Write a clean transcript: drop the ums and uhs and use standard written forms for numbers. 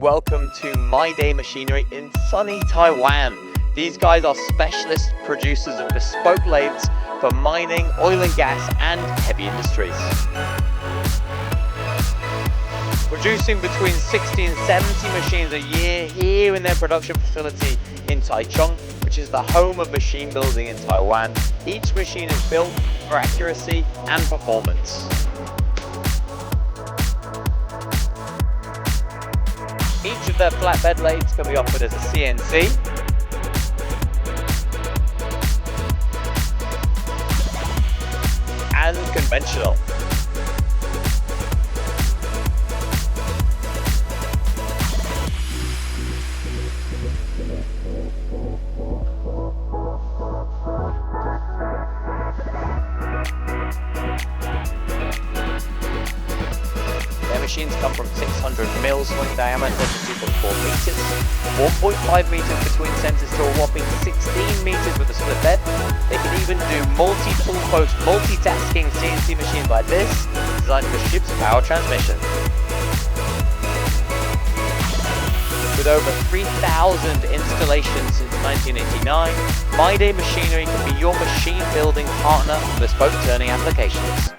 Welcome to MYDAY Machinery in sunny Taiwan. These guys are specialist producers of bespoke lathes for mining, oil and gas and heavy industries. Producing between 60 and 70 machines a year here in their production facility in Taichung, which is the home of machine building in Taiwan. Each machine is built for accuracy and performance. Each of their flatbed lathes can be offered as a CNC, and conventional. Their machines come from 600 mils swing diameter to 2.4 meters, 1.5 meters between centers to a whopping 16 meters with a split bed. They can even do multi-tool post multitasking CNC machines like this, designed for ship's power transmission. With over 3,000 installations since 1989, MYDAY Machinery can be your machine building partner for bespoke turning applications.